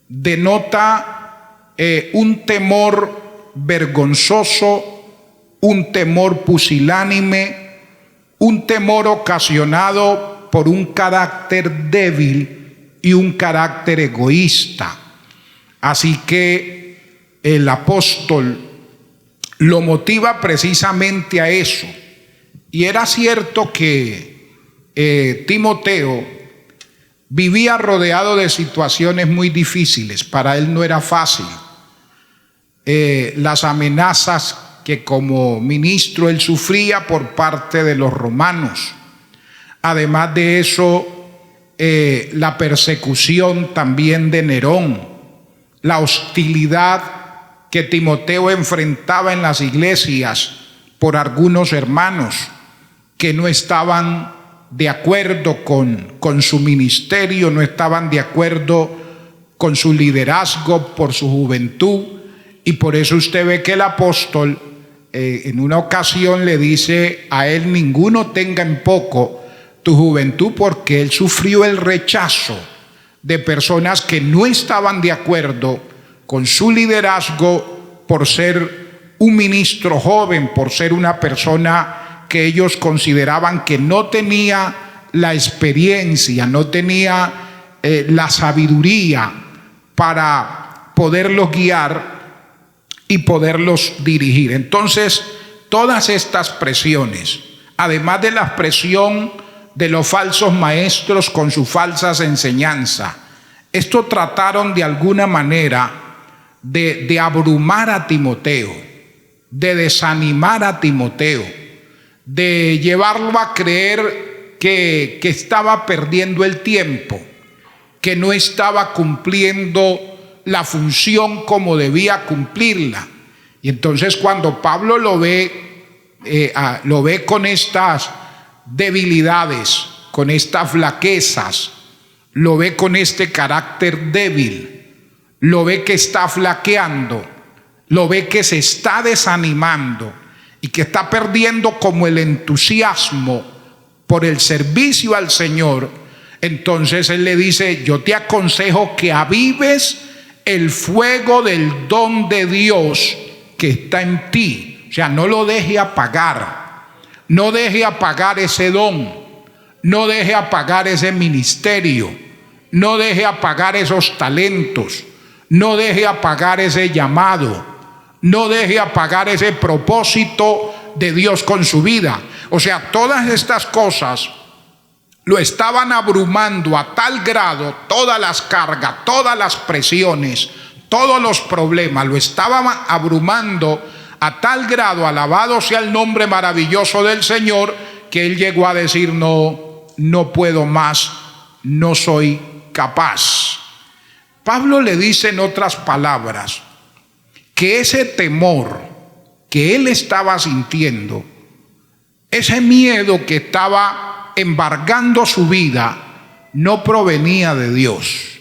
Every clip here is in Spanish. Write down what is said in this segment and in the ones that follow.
denota un temor vergonzoso, un temor pusilánime, un temor ocasionado por un carácter débil y un carácter egoísta. Así que el apóstol lo motiva precisamente a eso. Y era cierto que Timoteo vivía rodeado de situaciones muy difíciles. Para él no era fácil. Las amenazas que como ministro él sufría por parte de los romanos. Además de eso, la persecución también de Nerón, la hostilidad que Timoteo enfrentaba en las iglesias por algunos hermanos que no estaban de acuerdo con su ministerio, no estaban de acuerdo con su liderazgo por su juventud. Y por eso usted ve que el apóstol en una ocasión le dice a él: ninguno tenga en poco tu juventud, porque él sufrió el rechazo de personas que no estaban de acuerdo con su liderazgo por ser un ministro joven, por ser una persona que ellos consideraban que no tenía la experiencia, no tenía la sabiduría para poderlos guiar y poderlos dirigir. Entonces, todas estas presiones, además de la presión de los falsos maestros con sus falsas enseñanzas, esto trataron de alguna manera de abrumar a Timoteo, de desanimar a Timoteo, de llevarlo a creer que estaba perdiendo el tiempo, que no estaba cumpliendo la función como debía cumplirla. Y entonces cuando Pablo lo ve con estas debilidades, con estas flaquezas, lo ve con este carácter débil, lo ve que está flaqueando, lo ve que se está desanimando y que está perdiendo como el entusiasmo por el servicio al Señor. Entonces él le dice: yo te aconsejo que avives el fuego del don de Dios que está en ti. O sea, no lo deje apagar, no deje apagar ese don, no deje apagar ese ministerio, no deje apagar esos talentos, no deje apagar ese llamado, no deje apagar ese propósito de Dios con su vida. O sea, todas estas cosas lo estaban abrumando a tal grado, todas las cargas, todas las presiones, todos los problemas, lo estaban abrumando a tal grado, alabado sea el nombre maravilloso del Señor, que él llegó a decir: no puedo más, no soy capaz. Pablo le dice en otras palabras que ese temor que él estaba sintiendo, ese miedo que estaba embargando su vida, no provenía de Dios.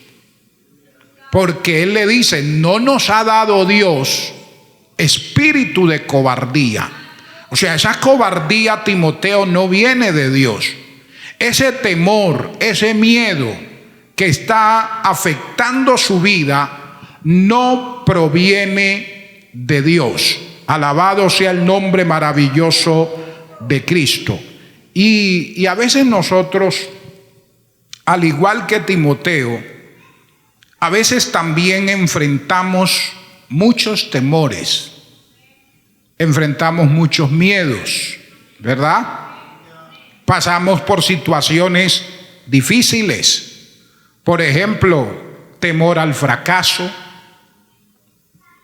Porque él le dice: no nos ha dado Dios espíritu de cobardía. O sea, esa cobardía, Timoteo, no viene de Dios. Ese temor, ese miedo que está afectando su vida, no proviene de Dios. Alabado sea el nombre maravilloso de Cristo. Y a veces nosotros, al igual que Timoteo, a veces también enfrentamos muchos temores, enfrentamos muchos miedos, ¿verdad? Pasamos por situaciones difíciles. Por ejemplo, temor al fracaso,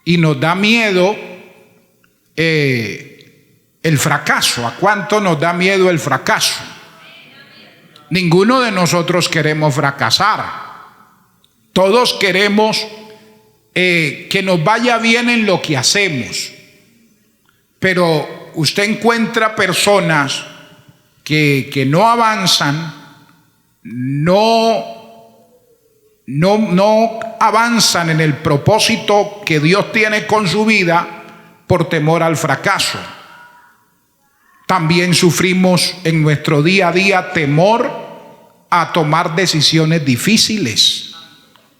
y nos da miedo el fracaso. ¿A cuánto nos da miedo el fracaso? Ninguno de nosotros queremos fracasar. Todos queremos que nos vaya bien en lo que hacemos. Pero usted encuentra personas que no avanzan, no avanzan en el propósito que Dios tiene con su vida por temor al fracaso. También sufrimos en nuestro día a día temor a tomar decisiones difíciles.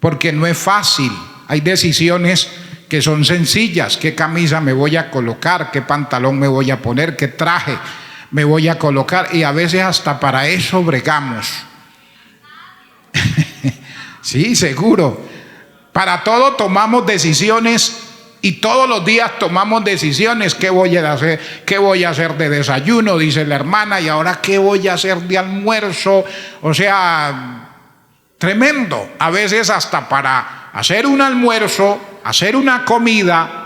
porque no es fácil. Hay decisiones que son sencillas: qué camisa me voy a colocar, qué pantalón me voy a poner, qué traje me voy a colocar, y a veces hasta para eso bregamos. Sí, seguro. Para todo tomamos decisiones y todos los días tomamos decisiones. ¿Qué voy a hacer? ¿Qué voy a hacer de desayuno?, dice la hermana, y ahora ¿qué voy a hacer de almuerzo? O sea, tremendo. A veces hasta para hacer un almuerzo, hacer una comida,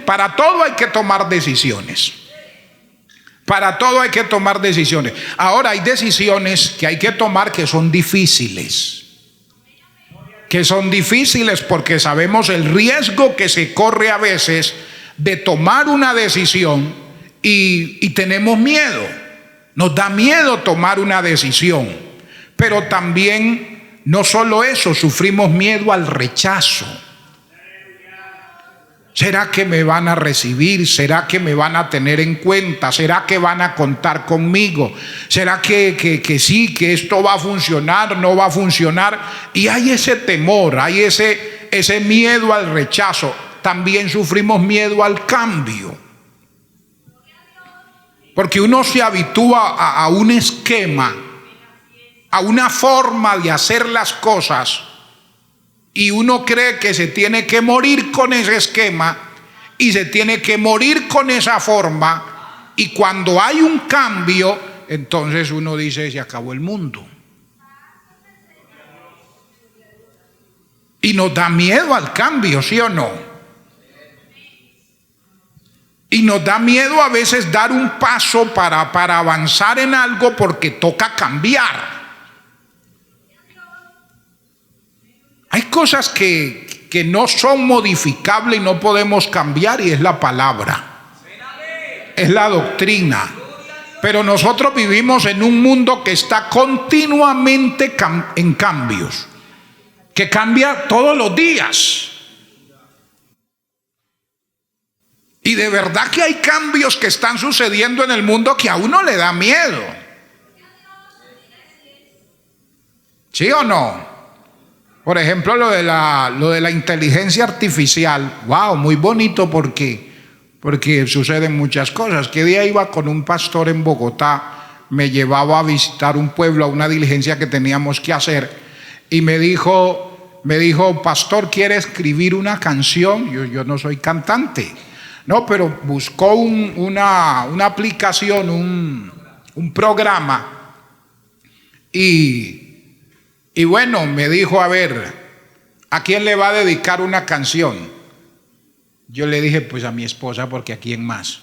para todo hay que tomar decisiones. Para todo hay que tomar decisiones. Ahora, hay decisiones que hay que tomar que son difíciles. Que son difíciles porque sabemos el riesgo que se corre a veces de tomar una decisión y tenemos miedo. Nos da miedo tomar una decisión. Pero también, no solo eso, sufrimos miedo al rechazo. ¿Será que me van a recibir? ¿Será que me van a tener en cuenta? ¿Será que van a contar conmigo? ¿Será que sí, que esto va a funcionar, no va a funcionar? Y hay ese temor, hay ese miedo al rechazo. También sufrimos miedo al cambio. Porque uno se habitúa a un esquema, a una forma de hacer las cosas, y uno cree que se tiene que morir con ese esquema y se tiene que morir con esa forma, y cuando hay un cambio, entonces uno dice: se acabó el mundo. Y nos da miedo al cambio, ¿sí o no? Y nos da miedo a veces dar un paso para avanzar en algo, porque toca cambiar. Hay cosas que no son modificables y no podemos cambiar, y es la palabra, es la doctrina. Pero nosotros vivimos en un mundo que está continuamente en cambios, que cambia todos los días. Y de verdad que hay cambios que están sucediendo en el mundo que a uno le da miedo. ¿Sí o no? Por ejemplo, lo de la inteligencia artificial. Wow, muy bonito porque suceden muchas cosas. Que día iba con un pastor en Bogotá, me llevaba a visitar un pueblo, a una diligencia que teníamos que hacer, y me dijo: pastor, ¿quiere escribir una canción? Yo no soy cantante. No, pero buscó una aplicación, un programa, y bueno, me dijo: a ver, ¿a quién le va a dedicar una canción? Yo le dije: pues a mi esposa, porque ¿a quién más?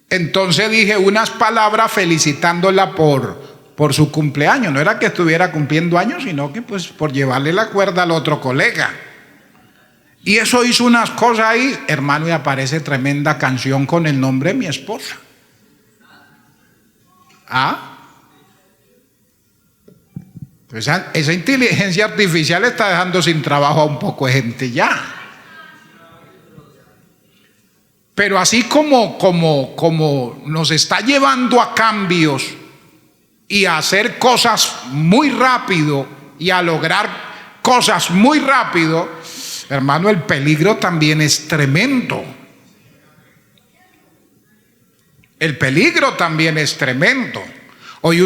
Entonces dije unas palabras felicitándola por su cumpleaños. No era que estuviera cumpliendo años, sino que pues por llevarle la cuerda al otro colega. Y eso hizo unas cosas ahí, hermano, y aparece tremenda canción con el nombre de mi esposa. Pues esa inteligencia artificial está dejando sin trabajo a un poco de gente ya. Pero así como nos está llevando a cambios y a hacer cosas muy rápido y a lograr cosas muy rápido, hermano, el peligro también es tremendo. El peligro también es tremendo. Hoy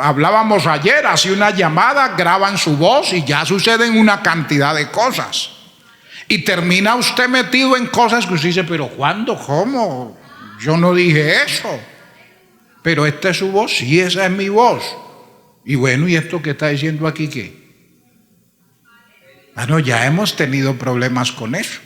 hablábamos ayer, hace una llamada, graban su voz y ya suceden una cantidad de cosas. Y termina usted metido en cosas que usted dice: pero ¿cuándo? ¿Cómo? Yo no dije eso. Pero esta es su voz. Sí, esa es mi voz. Y bueno, ¿y esto que está diciendo aquí qué? Bueno, ya hemos tenido problemas con eso.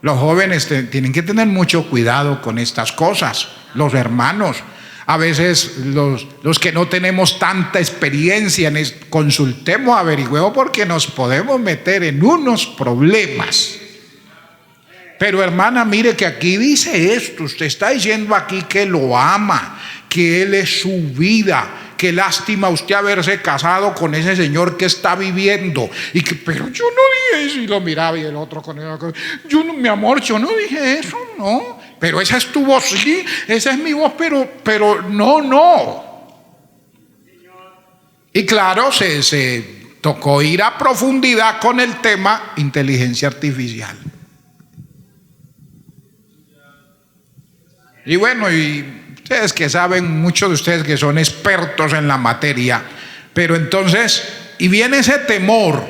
Los jóvenes tienen que tener mucho cuidado con estas cosas. Los hermanos, a veces los que no tenemos tanta experiencia, consultemos, averigüemos, porque nos podemos meter en unos problemas. Pero hermana, mire que aquí dice esto. Usted está diciendo aquí que lo ama, que él es su vida. Qué lástima usted haberse casado con ese señor que está viviendo. Pero yo no dije eso. Y lo miraba y el otro con él. Mi amor, yo no dije eso, no. Pero esa es tu voz, sí, esa es mi voz, pero no. Y claro, se tocó ir a profundidad con el tema inteligencia artificial. Y bueno, y ustedes que saben, muchos de ustedes que son expertos en la materia, pero entonces, y viene ese temor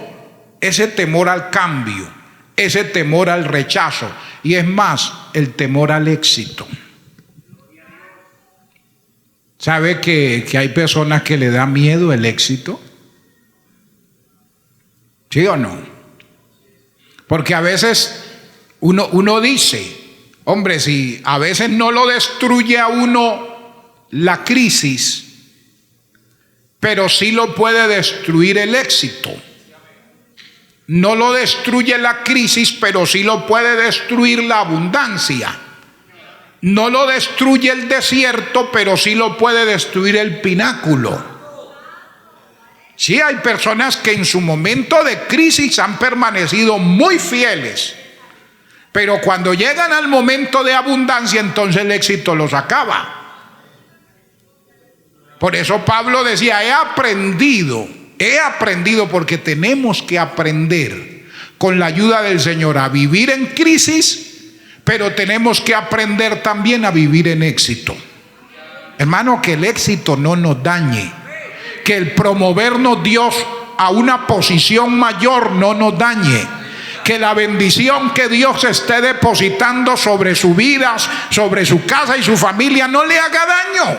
al cambio, ese temor al rechazo, y es más, el temor al éxito. ¿Sabe que hay personas que le da miedo el éxito? ¿Sí o no? Porque a veces uno dice, hombre, si a veces no lo destruye a uno la crisis, pero sí lo puede destruir el éxito. No lo destruye la crisis, pero sí lo puede destruir la abundancia. No lo destruye el desierto, pero sí lo puede destruir el pináculo. Sí, hay personas que en su momento de crisis han permanecido muy fieles, pero cuando llegan al momento de abundancia, entonces el éxito los acaba. Por eso Pablo decía, he aprendido porque tenemos que aprender con la ayuda del Señor a vivir en crisis, pero tenemos que aprender también a vivir en éxito. Hermano, que el éxito no nos dañe, que el promovernos Dios a una posición mayor no nos dañe, que la bendición que Dios esté depositando sobre su vida, sobre su casa y su familia no le haga daño.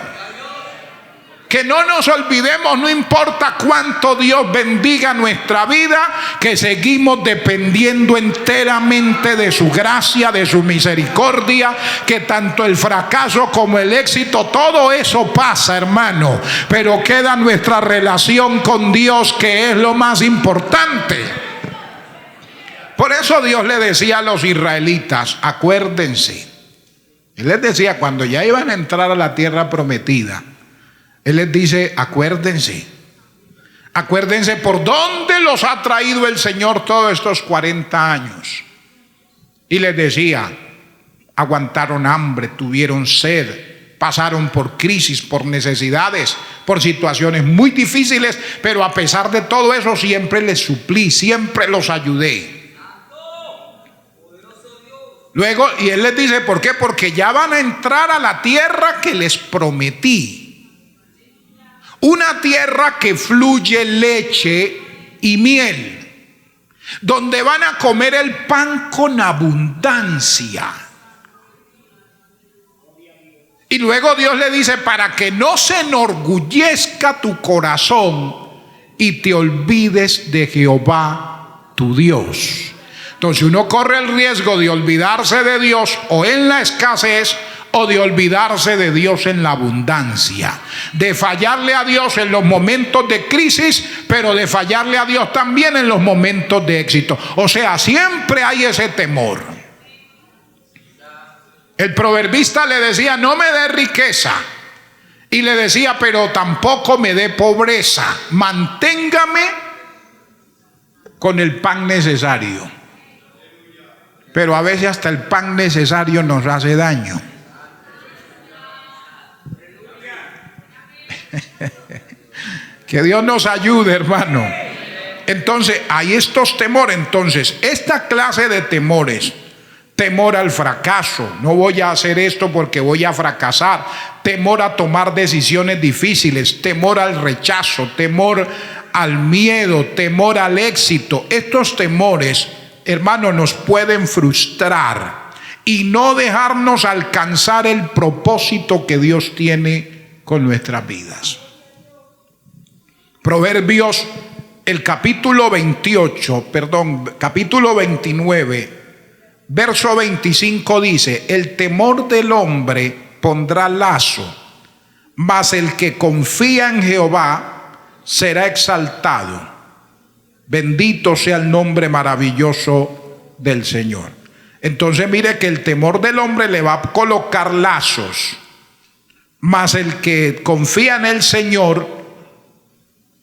Que no nos olvidemos, no importa cuánto Dios bendiga nuestra vida, que seguimos dependiendo enteramente de su gracia, de su misericordia, que tanto el fracaso como el éxito, todo eso pasa, hermano, pero queda nuestra relación con Dios, que es lo más importante. Por eso Dios le decía a los israelitas, acuérdense, Él les decía cuando ya iban a entrar a la tierra prometida, Él les dice, acuérdense por dónde los ha traído el Señor todos estos 40 años. Y les decía, aguantaron hambre, tuvieron sed, pasaron por crisis, por necesidades, por situaciones muy difíciles, pero a pesar de todo eso siempre les suplí, siempre los ayudé. Luego, y Él les dice, ¿por qué? Porque ya van a entrar a la tierra que les prometí. Una tierra que fluye leche y miel, donde van a comer el pan con abundancia. Y luego Dios le dice, para que no se enorgullezca tu corazón y te olvides de Jehová tu Dios. Entonces uno corre el riesgo de olvidarse de Dios o en la escasez, o de olvidarse de Dios en la abundancia, de fallarle a Dios en los momentos de crisis, pero de fallarle a Dios también en los momentos de éxito. O sea, siempre hay ese temor. El proverbista le decía, no me dé riqueza, y le decía, pero tampoco me dé pobreza, manténgame con el pan necesario. Pero a veces hasta el pan necesario nos hace daño. Que Dios nos ayude, hermano. Entonces hay estos temores. Entonces esta clase de temores, temor al fracaso, no voy a hacer esto porque voy a fracasar, temor a tomar decisiones difíciles, temor al rechazo, temor al miedo, temor al éxito. Estos temores, hermano, nos pueden frustrar y no dejarnos alcanzar el propósito que Dios tiene con nuestras vidas. Proverbios, el capítulo 29, verso 25 dice, el temor del hombre pondrá lazo, mas el que confía en Jehová será exaltado. Bendito sea el nombre maravilloso del Señor. Entonces mire que el temor del hombre le va a colocar lazos, mas el que confía en el Señor,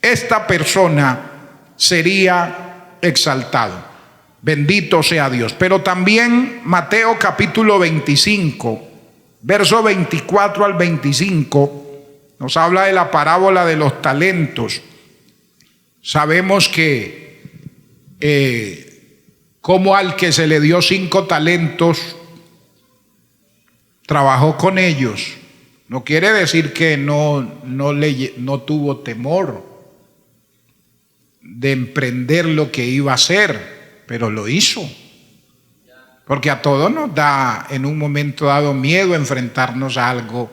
esta persona sería exaltado. Bendito sea Dios. Pero también Mateo capítulo 25, verso 24 al 25, nos habla de la parábola de los talentos. Sabemos que como al que se le dio 5 talentos, trabajó con ellos. No quiere decir que no tuvo temor de emprender lo que iba a hacer, pero lo hizo. Porque a todos nos da en un momento dado miedo enfrentarnos a algo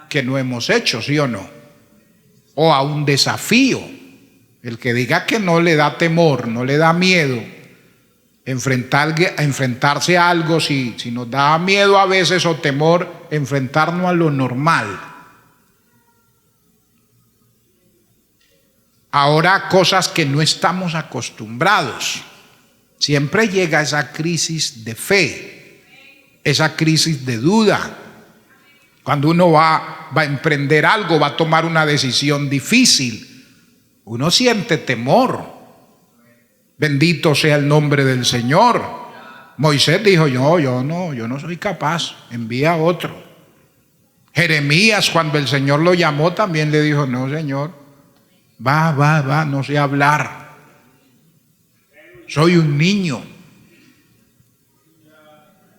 que no hemos hecho, ¿sí o no? O a un desafío. El que diga que no le da temor, no le da miedo enfrentarse a algo, si nos da miedo a veces o temor enfrentarnos a lo normal. Ahora, cosas que no estamos acostumbrados. Siempre llega esa crisis de fe, esa crisis de duda. Cuando uno va a emprender algo, va a tomar una decisión difícil, uno siente temor. Bendito sea el nombre del Señor. Moisés dijo, yo no soy capaz, envía a otro. Jeremías, cuando el Señor lo llamó, también le dijo, no, Señor, va, no sé hablar. Soy un niño.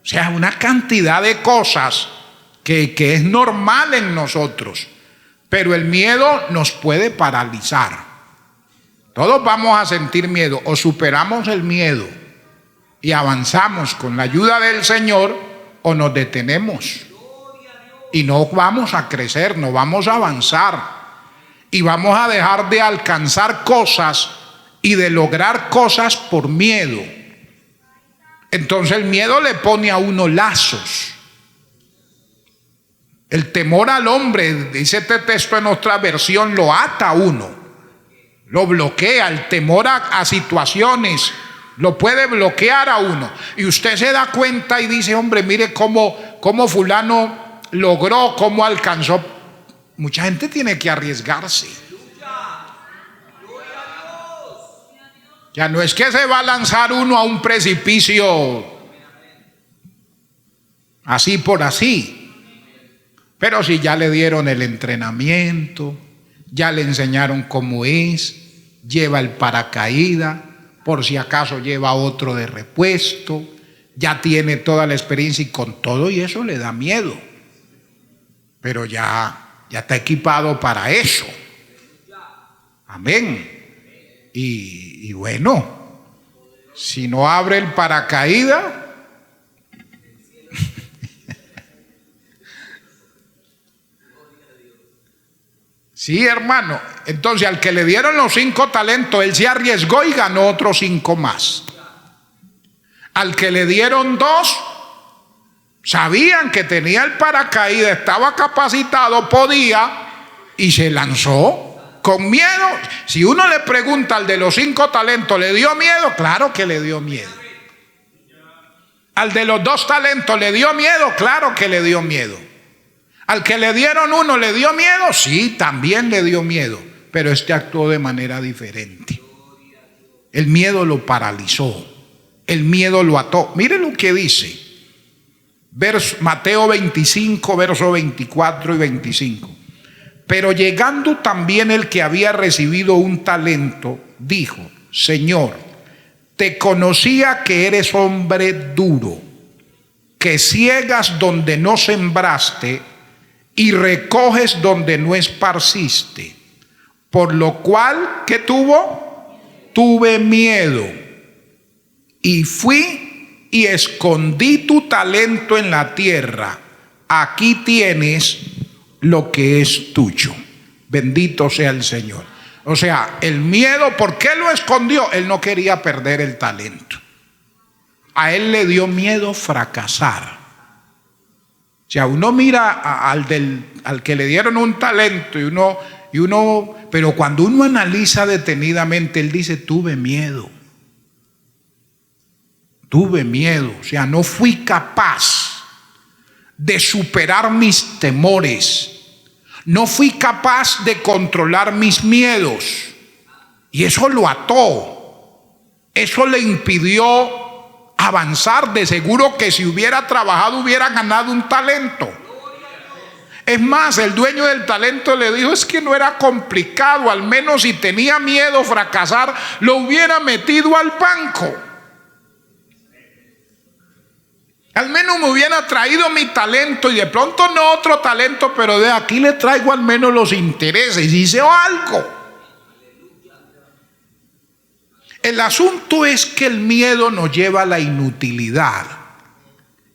O sea, una cantidad de cosas que es normal en nosotros, pero el miedo nos puede paralizar. Todos vamos a sentir miedo, o superamos el miedo y avanzamos con la ayuda del Señor, o nos detenemos y no vamos a crecer, no vamos a avanzar y vamos a dejar de alcanzar cosas y de lograr cosas por miedo. Entonces el miedo le pone a uno lazos. El temor al hombre, dice este texto en otra versión, lo ata a uno, lo bloquea. El temor a situaciones lo puede bloquear a uno. Y usted se da cuenta y dice, hombre, mire cómo fulano logró, cómo alcanzó. Mucha gente tiene que arriesgarse. Ya no es que se va a lanzar uno a un precipicio así por así. Pero si ya le dieron el entrenamiento, ya le enseñaron cómo es, lleva el paracaídas, por si acaso lleva otro de repuesto, ya tiene toda la experiencia y con todo y eso le da miedo. Pero ya está equipado para eso. Amén. Y bueno, si no abre el paracaídas, sí, hermano. Entonces, al que le dieron los 5 talentos, él se arriesgó y ganó otros 5 más. Al que le dieron 2, sabían que tenía el paracaídas, estaba capacitado, podía, y se lanzó con miedo. Si uno le pregunta al de los 5 talentos, ¿le dio miedo? Claro que le dio miedo. Al de los 2 talentos, ¿le dio miedo? Claro que le dio miedo. Al que le dieron 1, ¿le dio miedo? Sí, también le dio miedo, pero este actuó de manera diferente. El miedo lo paralizó, el miedo lo ató. Mire lo que dice Mateo 25, versos 24 y 25. Pero llegando también el que había recibido un talento, dijo, Señor, te conocía que eres hombre duro, que ciegas donde no sembraste y recoges donde no esparciste. Por lo cual, ¿qué tuvo? Tuve miedo y fui y escondí tu talento en la tierra. Aquí tienes lo que es tuyo. Bendito sea el Señor. O sea, el miedo, ¿por qué lo escondió? Él no quería perder el talento. A él le dio miedo fracasar. O sea, uno mira al que le dieron un talento y uno, pero cuando uno analiza detenidamente, él dice, tuve miedo. Tuve miedo, o sea, no fui capaz de superar mis temores. No fui capaz de controlar mis miedos. Y eso lo ató. Eso le impidió avanzar. De seguro que si hubiera trabajado hubiera ganado un talento. Es más, el dueño del talento le dijo, es que no era complicado, al menos si tenía miedo a fracasar, lo hubiera metido al banco. Al menos me hubiera traído mi talento y de pronto no otro talento, pero de aquí le traigo al menos los intereses, hice algo. El asunto es que el miedo nos lleva a la inutilidad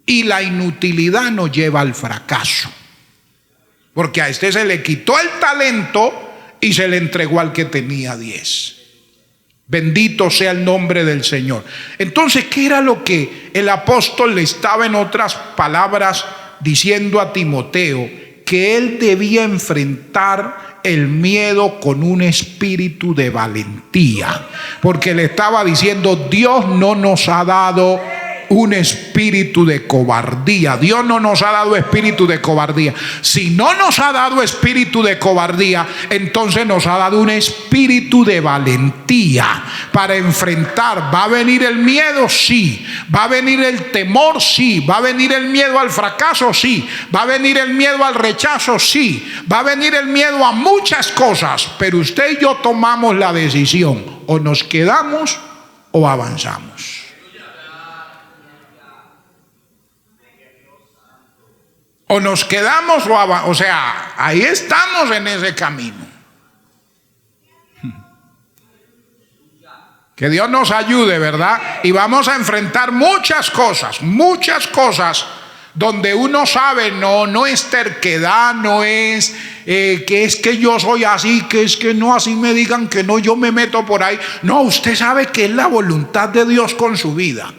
y la inutilidad nos lleva al fracaso. Porque a este se le quitó el talento y se le entregó al que tenía 10. Bendito sea el nombre del Señor. Entonces, ¿qué era lo que el apóstol le estaba, en otras palabras, diciendo a Timoteo? Que él debía enfrentar el miedo con un espíritu de valentía. Porque le estaba diciendo, Dios no nos ha dado un espíritu de cobardía. Dios no nos ha dado espíritu de cobardía. Si no nos ha dado espíritu de cobardía, entonces nos ha dado un espíritu de valentía para enfrentar. ¿Va a venir el miedo? Sí. ¿Va a venir el temor? Sí. ¿Va a venir el miedo al fracaso? Sí. ¿Va a venir el miedo al rechazo? Sí. ¿Va a venir el miedo a muchas cosas? Pero usted y yo tomamos la decisión: o nos quedamos o avanzamos. O nos quedamos o sea, ahí estamos en ese camino. Que Dios nos ayude, ¿verdad? Y vamos a enfrentar muchas cosas donde uno sabe, no es terquedad, no es que es que yo soy así, que es que no, así me digan que no, yo me meto por ahí. No, usted sabe que es la voluntad de Dios con su vida.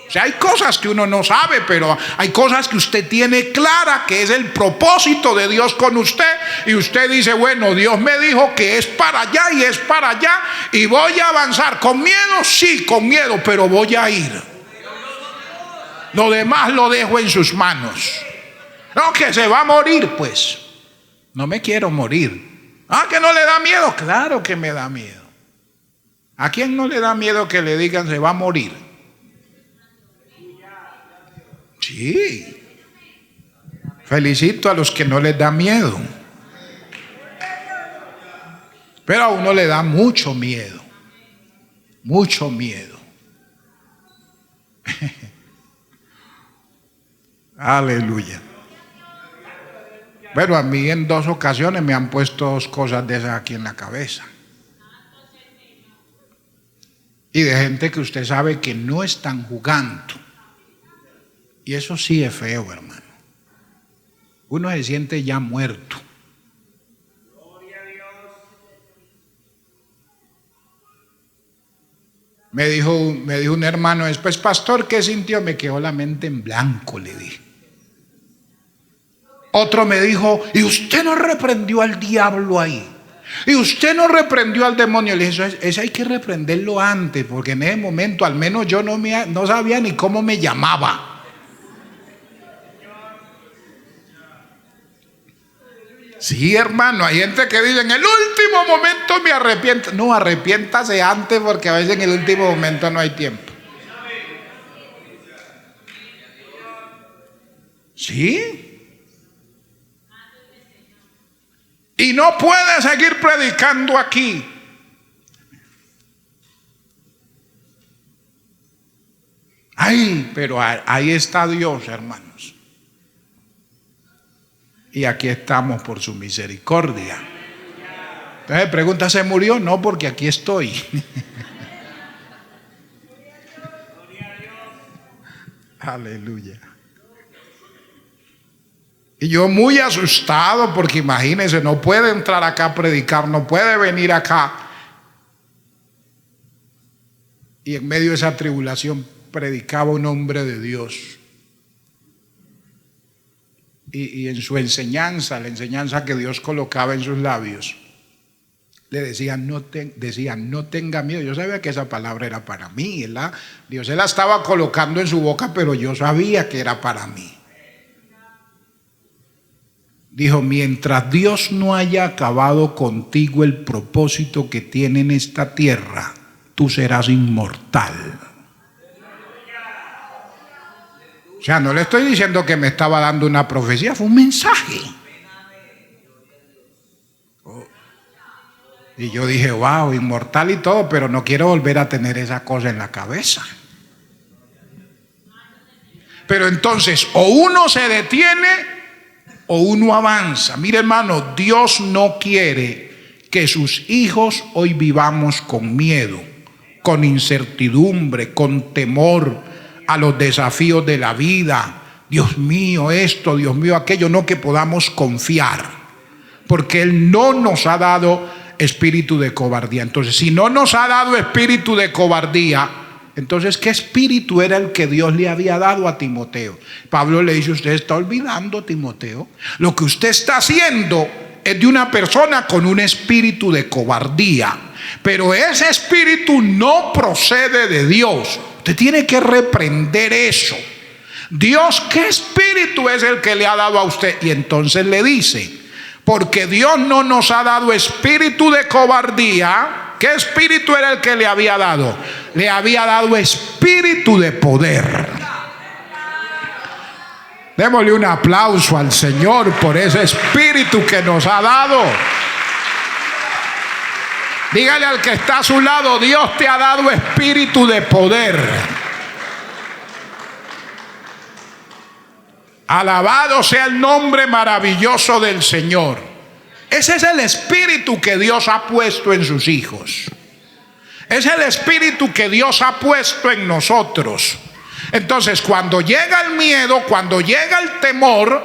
O sea, hay cosas que uno no sabe, pero hay cosas que usted tiene clara, que es el propósito de Dios con usted. Y usted dice, bueno, Dios me dijo que es para allá y es para allá, y voy a avanzar. ¿Con miedo? Sí, con miedo, pero voy a ir. Lo demás lo dejo en sus manos. No, que se va a morir, pues. No me quiero morir. Ah, que no le da miedo. Claro que me da miedo. ¿A quién no le da miedo que le digan se va a morir? Sí. Felicito a los que no les da miedo. Pero a uno le da mucho miedo. Mucho miedo. Aleluya. Bueno, a mí en 2 ocasiones me han puesto 2 cosas de esas aquí en la cabeza. Y de gente que usted sabe que no están jugando. Y eso sí es feo, hermano. Uno se siente ya muerto. Me dijo un hermano después, pastor, ¿qué sintió? Me quedó la mente en blanco, le dije. Otro me dijo, ¿y usted no reprendió al diablo ahí? ¿Y usted no reprendió al demonio? Le dije, eso hay que reprenderlo antes, porque en ese momento al menos yo no sabía ni cómo me llamaba. Sí, hermano, hay gente que dice, en el último momento me arrepiento. No, arrepiéntase antes, porque a veces en el último momento no hay tiempo. ¿Sí? Y no puede seguir predicando aquí. Ay, pero ahí está Dios, hermanos. Y aquí estamos por su misericordia. Entonces pregunta, ¿se murió? No, porque aquí estoy. Aleluya. Y yo muy asustado, porque imagínense, no puede entrar acá a predicar, no puede venir acá. Y en medio de esa tribulación predicaba un hombre de Dios. Y en su enseñanza, la enseñanza que Dios colocaba en sus labios, le decían, no tenga miedo. Yo sabía que esa palabra era para mí, Dios se la estaba colocando en su boca, pero yo sabía que era para mí. Dijo, mientras Dios no haya acabado contigo el propósito que tiene en esta tierra, tú serás inmortal. O sea, no le estoy diciendo que me estaba dando una profecía, fue un mensaje. Y yo dije, wow, inmortal y todo, pero no quiero volver a tener esa cosa en la cabeza. Pero entonces, o uno se detiene o uno avanza. Mire, hermano, Dios no quiere que sus hijos hoy vivamos con miedo, con incertidumbre, con temor a los desafíos de la vida. Dios mío esto, Dios mío aquello. No, que podamos confiar, porque Él no nos ha dado espíritu de cobardía. Entonces, si no nos ha dado espíritu de cobardía, entonces, ¿qué espíritu era el que Dios le había dado a Timoteo? Pablo le dice, usted está olvidando, Timoteo, lo que usted está haciendo es de una persona con un espíritu de cobardía, pero ese espíritu no procede de Dios. Usted tiene que reprender eso. Dios, ¿qué espíritu es el que le ha dado a usted? Y entonces le dice, porque Dios no nos ha dado espíritu de cobardía. ¿Qué espíritu era el que le había dado? Le había dado espíritu de poder. Démosle un aplauso al Señor por ese espíritu que nos ha dado. Dígale al que está a su lado, Dios te ha dado espíritu de poder. Alabado sea el nombre maravilloso del Señor. Ese es el espíritu que Dios ha puesto en sus hijos. Es el espíritu que Dios ha puesto en nosotros. Entonces, cuando llega el miedo, cuando llega el temor,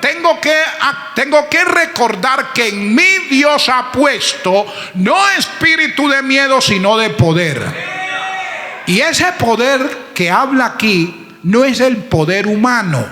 tengo que recordar que en mí Dios ha puesto no espíritu de miedo, sino de poder. Y ese poder que habla aquí no es el poder humano,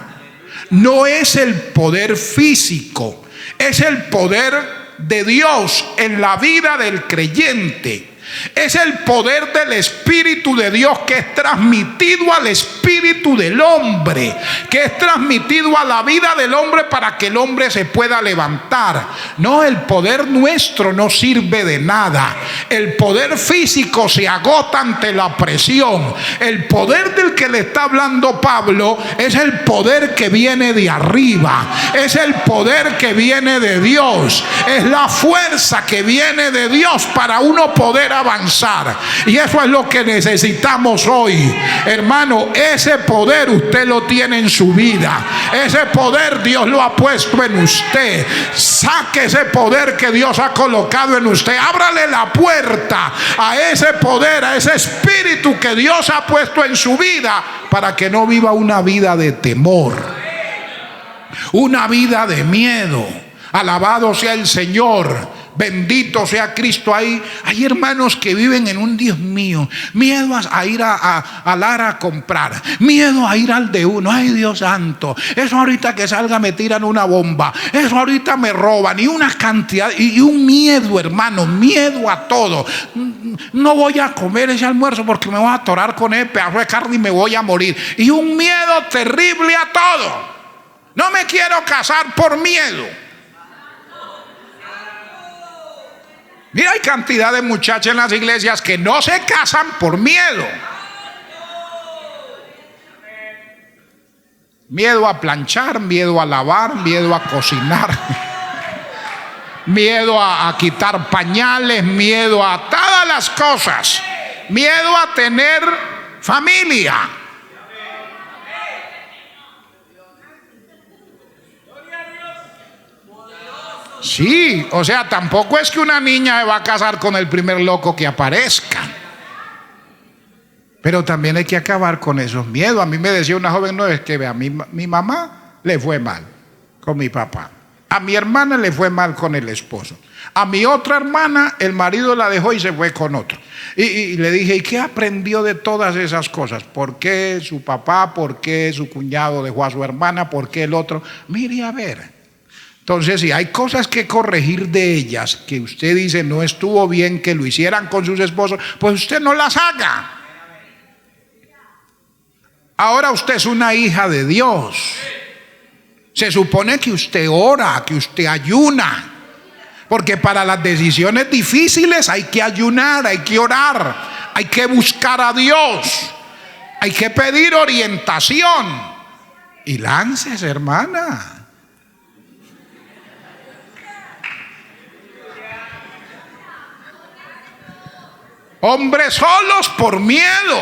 no es el poder físico. Es el poder de Dios en la vida del creyente. Es el poder del Espíritu de Dios que es transmitido al espíritu del hombre, que es transmitido a la vida del hombre para que el hombre se pueda levantar. No, el poder nuestro no sirve de nada. El poder físico se agota ante la presión. El poder del que le está hablando Pablo es el poder que viene de arriba. Es el poder que viene de Dios. Es la fuerza que viene de Dios para uno poder avanzar. Y eso es lo que necesitamos hoy, hermano. Ese poder usted lo tiene en su vida. Ese poder Dios lo ha puesto en usted. Saque ese poder que Dios ha colocado en usted. Ábrale la puerta a ese poder, a ese espíritu que Dios ha puesto en su vida, para que no viva una vida de temor, una vida de miedo. Alabado sea el Señor. Bendito sea Cristo. Hay hermanos que viven en un Dios mío, miedo a ir a Lara a comprar, miedo a ir al de uno. Ay, Dios santo, eso ahorita que salga me tiran una bomba, eso ahorita me roban, y una cantidad, y un miedo, hermano, miedo a todo. No voy a comer ese almuerzo porque me voy a atorar con el pedazo de carne y me voy a morir. Y un miedo terrible a todo. No me quiero casar por miedo. Mira, hay cantidad de muchachas en las iglesias que no se casan por miedo. Miedo a planchar, miedo a lavar, miedo a cocinar, miedo a quitar pañales, miedo a todas las cosas, miedo a tener familia. Sí, o sea, tampoco es que una niña se va a casar con el primer loco que aparezca. Pero también hay que acabar con esos miedos. A mí me decía una joven, no, es que a mi mamá le fue mal con mi papá. A mi hermana le fue mal con el esposo. A mi otra hermana, el marido la dejó y se fue con otro. Y le dije, ¿y qué aprendió de todas esas cosas? ¿Por qué su papá? ¿Por qué su cuñado dejó a su hermana? ¿Por qué el otro? Mire, a ver. Entonces, si hay cosas que corregir de ellas, que usted dice no estuvo bien que lo hicieran con sus esposos, pues usted no las haga. Ahora usted es una hija de Dios. Se supone que usted ora, que usted ayuna, porque para las decisiones difíciles hay que ayunar, hay que orar, hay que buscar a Dios, hay que pedir orientación. Y láncese, hermana. Hombres solos por miedo.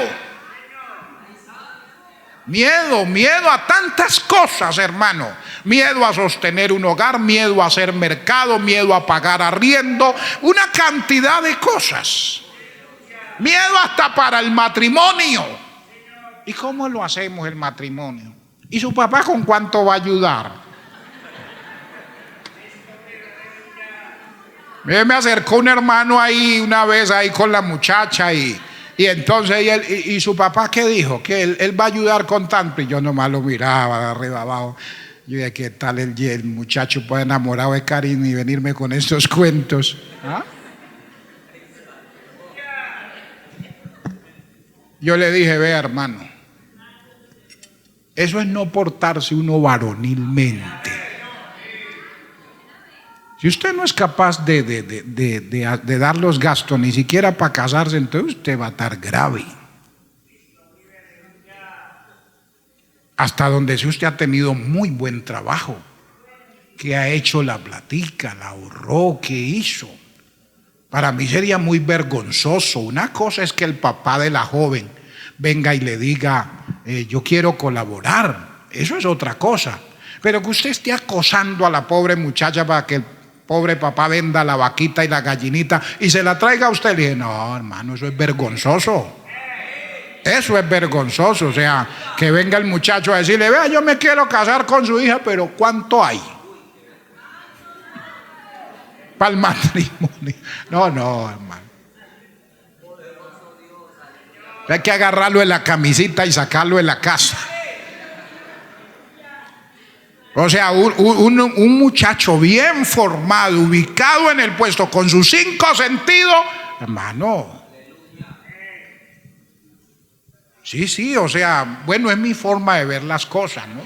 Miedo a tantas cosas, hermano. Miedo a sostener un hogar, miedo a hacer mercado, miedo a pagar arriendo, una cantidad de cosas. Miedo hasta para el matrimonio. ¿Y cómo lo hacemos el matrimonio? ¿Y su papá con cuánto va a ayudar? Me acercó un hermano ahí una vez ahí con la muchacha y entonces y su papá ¿qué dijo? Que él va a ayudar con tanto. Y yo nomás lo miraba de arriba abajo. Yo dije, ¿qué tal el muchacho puede enamorado de Karin y venirme con estos cuentos? ¿Ah? Yo le dije, vea hermano, eso es no portarse uno varonilmente. Si usted no es capaz de dar los gastos ni siquiera para casarse, entonces usted va a estar grave. Hasta donde si usted ha tenido muy buen trabajo, que ha hecho la platica, la ahorró, que hizo. Para mí sería muy vergonzoso. Una cosa es que el papá de la joven venga y le diga, yo quiero colaborar. Eso es otra cosa. Pero que usted esté acosando a la pobre muchacha para que el pobre papá venda la vaquita y la gallinita y se la traiga a usted. Le dije, no, hermano, eso es vergonzoso. Eso es vergonzoso. O sea, que venga el muchacho a decirle, vea, yo me quiero casar con su hija, pero ¿cuánto hay para el matrimonio? No, hermano. Hay que agarrarlo en la camisita y sacarlo de la casa. O sea, un muchacho bien formado, ubicado en el puesto, con sus 5 sentidos, hermano. Sí, o sea, bueno, es mi forma de ver las cosas, ¿no?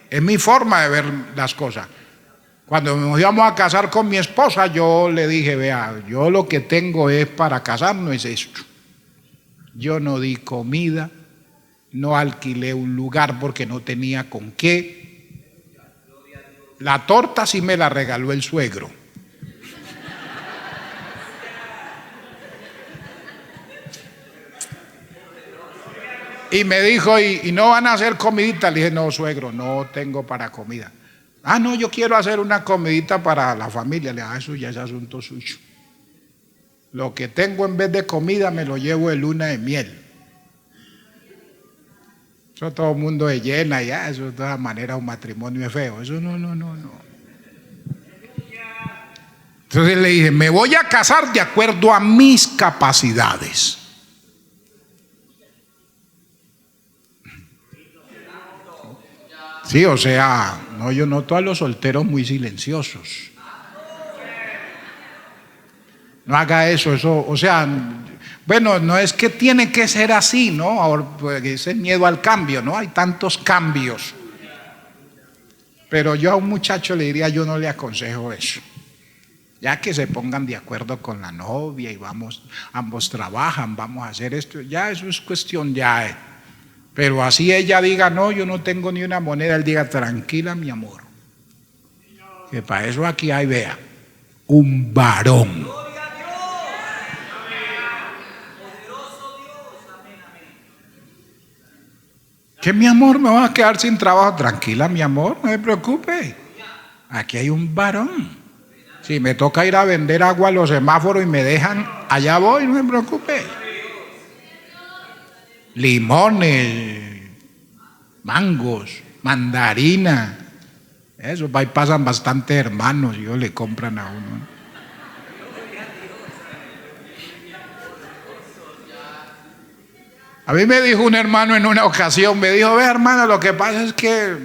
Es mi forma de ver las cosas. Cuando nos íbamos a casar con mi esposa, yo le dije, vea, yo lo que tengo es para casarnos es esto. Yo no di comida. No alquilé un lugar porque no tenía con qué. La torta sí me la regaló el suegro. Y me dijo, ¿y no van a hacer comidita? Le dije, no, suegro, no tengo para comida. Ah, no, yo quiero hacer una comidita para la familia. Le dije, eso ya es asunto suyo. Lo que tengo en vez de comida me lo llevo de luna de miel. Eso todo el mundo es llena, ya, eso de todas maneras un matrimonio es feo. Eso no. Entonces le dije, me voy a casar de acuerdo a mis capacidades. Sí, o sea, no, yo noto a los solteros muy silenciosos. No haga eso, o sea, bueno, no es que tiene que ser así, ¿no? Ahora, pues, ese miedo al cambio, ¿no? Hay tantos cambios. Pero yo a un muchacho le diría, yo no le aconsejo eso. Ya que se pongan de acuerdo con la novia y ambos trabajan, vamos a hacer esto, ya eso es cuestión ya. Pero así ella diga, no, yo no tengo ni una moneda, él diga, tranquila mi amor. Que para eso aquí hay, vea, un varón. Que mi amor, me voy a quedar sin trabajo. Tranquila mi amor, no se preocupe. Aquí hay un varón. Si me toca ir a vender agua a los semáforos y me dejan, allá voy, no se preocupe. Limones, mangos, mandarina. Eso, ahí pasan bastantes hermanos y ellos le compran a uno. A mí me dijo un hermano en una ocasión, me dijo, ve hermano, lo que pasa es que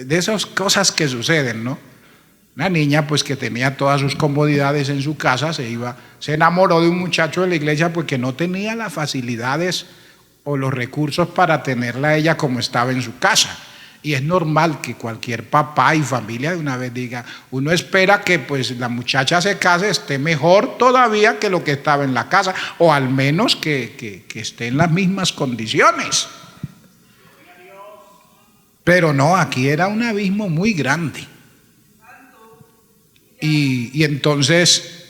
de esas cosas que suceden, ¿no? Una niña pues que tenía todas sus comodidades en su casa, se enamoró de un muchacho de la iglesia porque no tenía las facilidades o los recursos para tenerla a ella como estaba en su casa. Y es normal que cualquier papá y familia de una vez diga, uno espera que pues la muchacha se case, esté mejor todavía que lo que estaba en la casa, o al menos que esté en las mismas condiciones. Pero no, aquí era un abismo muy grande. Y entonces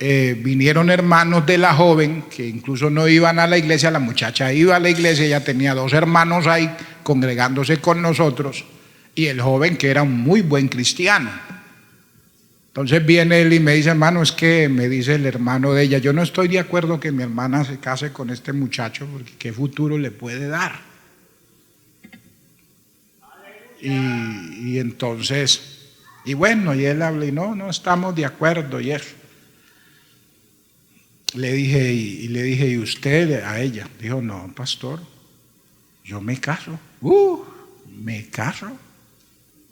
vinieron hermanos de la joven que incluso no iban a la iglesia. La muchacha iba a la iglesia, ella tenía 2 hermanos ahí congregándose con nosotros, y el joven, que era un muy buen cristiano. Entonces viene él y me dice: hermano, es que me dice el hermano de ella, yo no estoy de acuerdo que mi hermana se case con este muchacho, porque qué futuro le puede dar. Y entonces, y bueno, y él habla y no estamos de acuerdo y eso. Le dije, ¿y usted? A ella dijo: no, pastor, yo me caso. Me caso.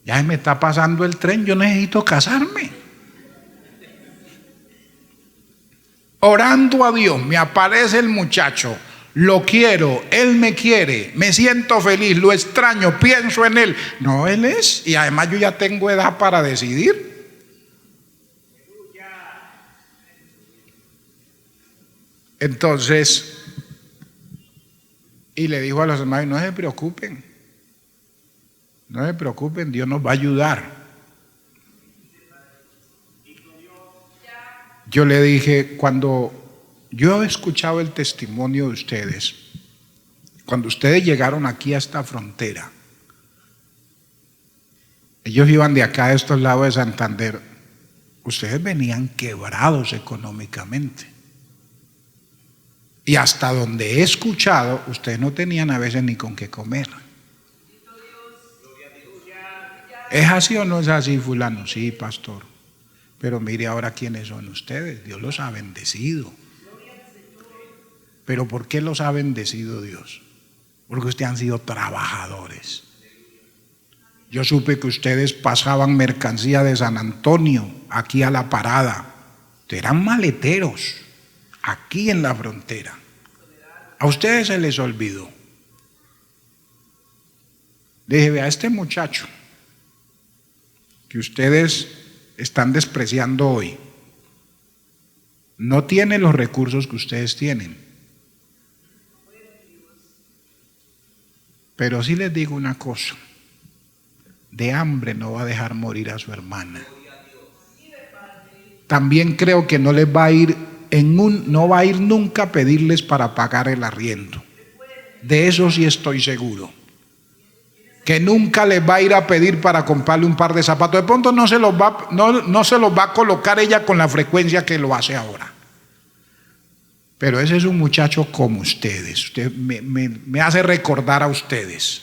Ya me está pasando el tren, yo necesito casarme. Orando a Dios, me aparece el muchacho, lo quiero, él me quiere, me siento feliz, lo extraño, pienso en él. No, él es, y además yo ya tengo edad para decidir. Entonces, y le dijo a los hermanos: no se preocupen, Dios nos va a ayudar. Yo le dije, cuando yo he escuchado el testimonio de ustedes, cuando ustedes llegaron aquí a esta frontera, ellos iban de acá a estos lados de Santander, ustedes venían quebrados económicamente. Y hasta donde he escuchado, ustedes no tenían a veces ni con qué comer. ¿Es así o no es así, fulano? Sí, pastor. Pero mire ahora quiénes son ustedes. Dios los ha bendecido. ¿Pero por qué los ha bendecido Dios? Porque ustedes han sido trabajadores. Yo supe que ustedes pasaban mercancía de San Antonio aquí a la parada. Ustedes eran maleteros aquí en la frontera. A ustedes se les olvidó. Dije: vea, este muchacho que ustedes están despreciando hoy no tiene los recursos que ustedes tienen, pero sí les digo una cosa: de hambre no va a dejar morir a su hermana. También creo que no les va a ir no va a ir nunca a pedirles para pagar el arriendo. De eso sí estoy seguro. Que nunca les va a ir a pedir para comprarle un par de zapatos. De pronto no se los va a colocar ella con la frecuencia que lo hace ahora. Pero ese es un muchacho como ustedes. Usted me hace recordar a ustedes.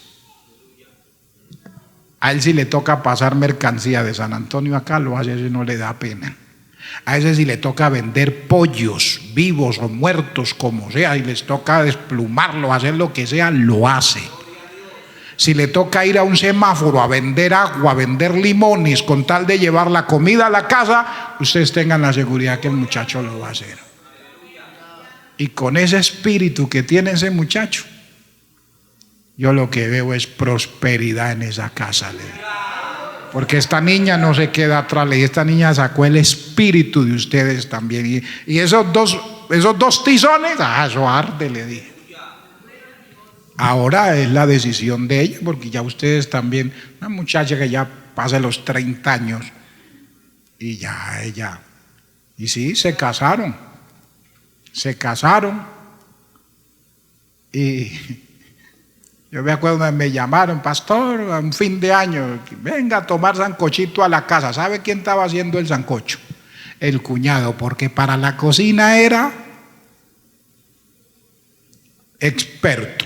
A él si le toca pasar mercancía de San Antonio acá, lo hace, ese no le da pena. A ese si le toca vender pollos vivos o muertos, como sea, y les toca desplumarlo, hacer lo que sea, lo hace. Si le toca ir a un semáforo a vender agua, a vender limones con tal de llevar la comida a la casa, ustedes tengan la seguridad que el muchacho lo va a hacer. Y con ese espíritu que tiene ese muchacho, yo lo que veo es prosperidad en esa casa. Porque esta niña no se queda atrás, esta niña sacó el espíritu de ustedes también. Y esos dos tizones, eso arde, le dije. Ahora es la decisión de ella, porque ya ustedes también, una muchacha que ya pasa los 30 años, y ya ella, y sí, se casaron, y yo me acuerdo cuando me llamaron: pastor, a un fin de año, venga a tomar sancochito a la casa. ¿Sabe quién estaba haciendo el sancocho? El cuñado, porque para la cocina era experto.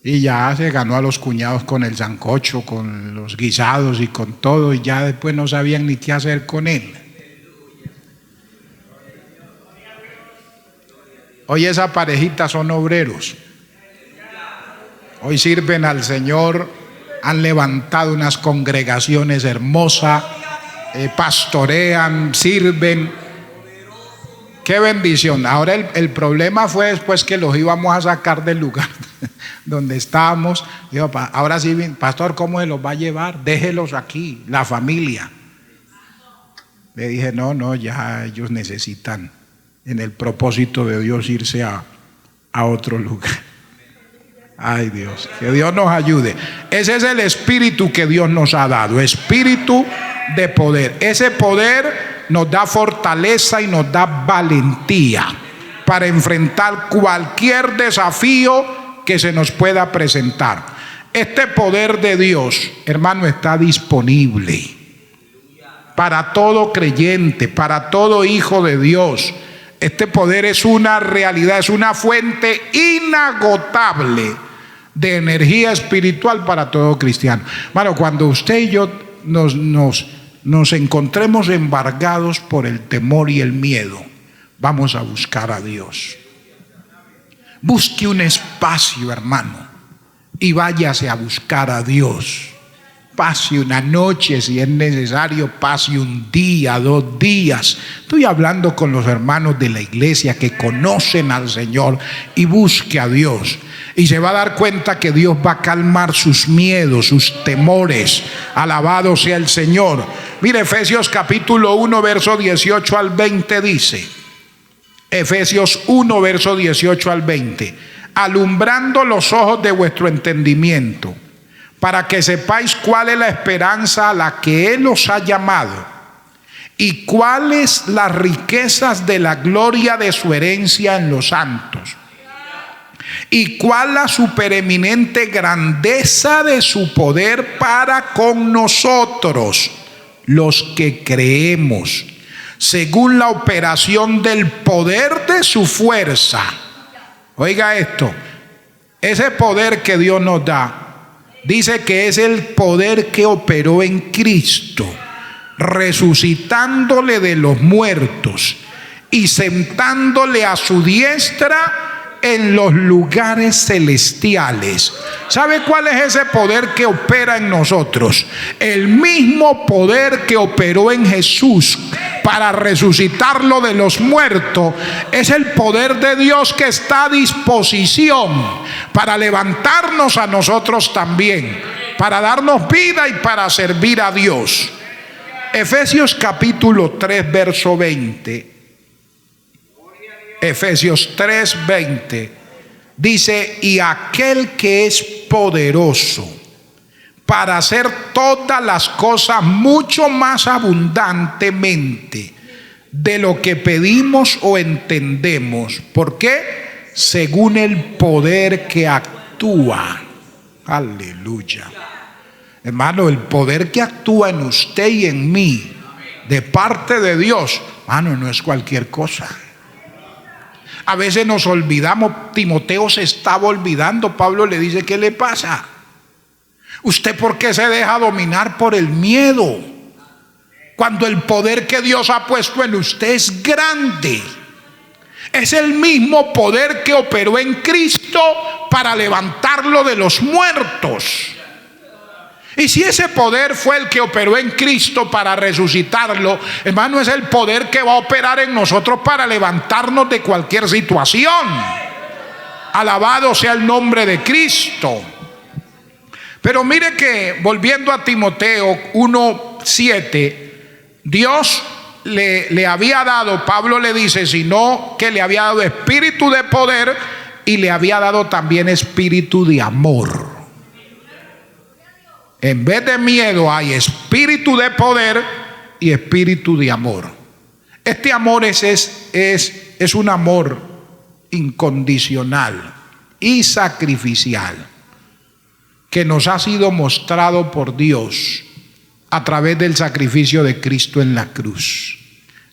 Y ya se ganó a los cuñados con el sancocho, con los guisados y con todo, y ya después no sabían ni qué hacer con él. Hoy esa parejita son obreros. Hoy sirven al Señor, han levantado unas congregaciones hermosas, pastorean, sirven. Qué bendición. Ahora el problema fue después que los íbamos a sacar del lugar donde estábamos. Digo, ahora sí, pastor, ¿cómo se los va a llevar? Déjelos aquí, la familia. Le dije: no, ya ellos necesitan, en el propósito de Dios, irse a otro lugar. Ay, Dios, que Dios nos ayude. Ese es el espíritu que Dios nos ha dado, espíritu de poder. Ese poder nos da fortaleza y nos da valentía para enfrentar cualquier desafío que se nos pueda presentar. Este poder de Dios, hermano, está disponible para todo creyente, para todo hijo de Dios. Este poder es una realidad, es una fuente inagotable de energía espiritual para todo cristiano. Hermano, cuando usted y yo nos encontremos embargados por el temor y el miedo, vamos a buscar a Dios. Busque un espacio, hermano, y váyase a buscar a Dios. Pase una noche, si es necesario, pase un día, 2 días. Estoy hablando con los hermanos de la iglesia que conocen al Señor, y busque a Dios. Y se va a dar cuenta que Dios va a calmar sus miedos, sus temores. Alabado sea el Señor. Mire, Efesios capítulo 1, verso 18 al 20 dice. Efesios 1, verso 18 al 20. Alumbrando los ojos de vuestro entendimiento, para que sepáis cuál es la esperanza a la que Él os ha llamado, y cuáles las riquezas de la gloria de su herencia en los santos, y cuál la supereminente grandeza de su poder para con nosotros, los que creemos, según la operación del poder de su fuerza. Oiga esto, ese poder que Dios nos da, dice que es el poder que operó en Cristo, resucitándole de los muertos y sentándole a su diestra en los lugares celestiales. ¿Sabe cuál es ese poder que opera en nosotros? El mismo poder que operó en Jesús para resucitarlo de los muertos es el poder de Dios que está a disposición para levantarnos a nosotros también, para darnos vida y para servir a Dios. Efesios capítulo 3, verso 20. Efesios 3:20 dice: y aquel que es poderoso para hacer todas las cosas mucho más abundantemente de lo que pedimos o entendemos. ¿Por qué? Según el poder que actúa. Aleluya. Hermano, el poder que actúa en usted y en mí de parte de Dios, hermano, no es cualquier cosa. A veces nos olvidamos. Timoteo se estaba olvidando. Pablo le dice: ¿qué le pasa? ¿Usted por qué se deja dominar por el miedo? Cuando el poder que Dios ha puesto en usted es grande. Es el mismo poder que operó en Cristo para levantarlo de los muertos. Y si ese poder fue el que operó en Cristo para resucitarlo, hermano, es el poder que va a operar en nosotros para levantarnos de cualquier situación. Alabado sea el nombre de Cristo. Pero mire que, volviendo a Timoteo 1:7, Dios le había dado, Pablo le dice, sino que le había dado espíritu de poder y le había dado también espíritu de amor. En vez de miedo hay espíritu de poder y espíritu de amor. Este amor es un amor incondicional y sacrificial que nos ha sido mostrado por Dios a través del sacrificio de Cristo en la cruz.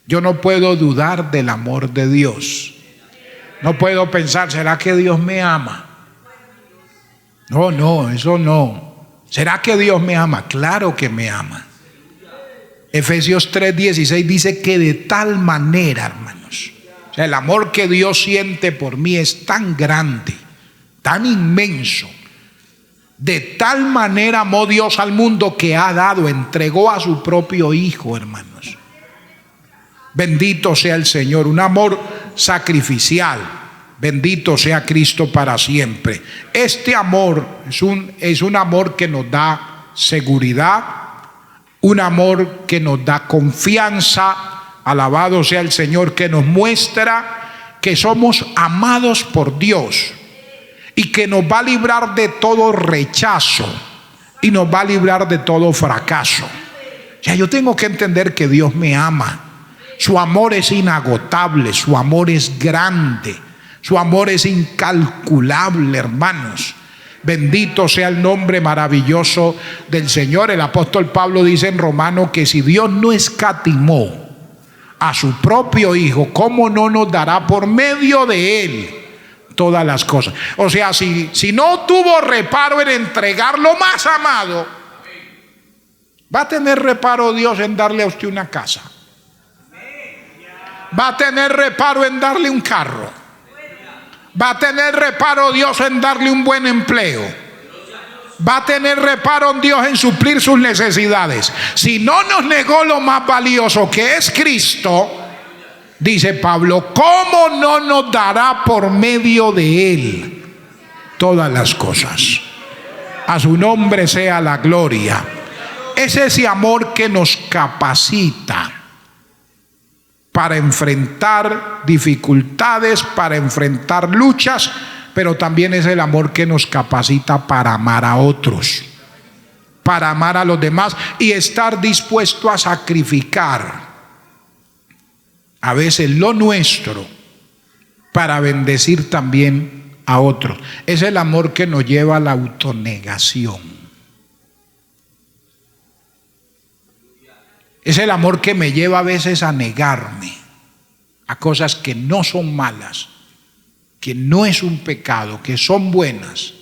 Yo no puedo dudar del amor de Dios. No puedo pensar, ¿será que Dios me ama? No, eso no. ¿Será que Dios me ama? Claro que me ama. Efesios 3:16 dice que de tal manera, hermanos, o sea, el amor que Dios siente por mí es tan grande, tan inmenso. De tal manera amó Dios al mundo que ha dado, entregó a su propio Hijo, hermanos. Bendito sea el Señor, un amor sacrificial. Bendito sea Cristo para siempre. Este amor es un amor que nos da seguridad, un amor que nos da confianza. Alabado sea el Señor, que nos muestra que somos amados por Dios y que nos va a librar de todo rechazo y nos va a librar de todo fracaso. Ya yo tengo que entender que Dios me ama. Su amor es inagotable, su amor es grande, su amor es incalculable, hermanos. Bendito sea el nombre maravilloso del Señor. El apóstol Pablo dice en Romanos que si Dios no escatimó a su propio Hijo, ¿cómo no nos dará por medio de Él todas las cosas? O sea, si no tuvo reparo en entregar lo más amado, ¿va a tener reparo Dios en darle a usted una casa? ¿Va a tener reparo en darle un carro? ¿Va a tener reparo Dios en darle un buen empleo? ¿Va a tener reparo en Dios en suplir sus necesidades? Si no nos negó lo más valioso, que es Cristo, dice Pablo, ¿cómo no nos dará por medio de Él todas las cosas? A su nombre sea la gloria. Es ese amor que nos capacita para enfrentar dificultades, para enfrentar luchas, pero también es el amor que nos capacita para amar a otros, para amar a los demás y estar dispuesto a sacrificar a veces lo nuestro para bendecir también a otros. Es el amor que nos lleva a la autonegación. Es el amor que me lleva a veces a negarme a cosas que no son malas, que no es un pecado, que son buenas,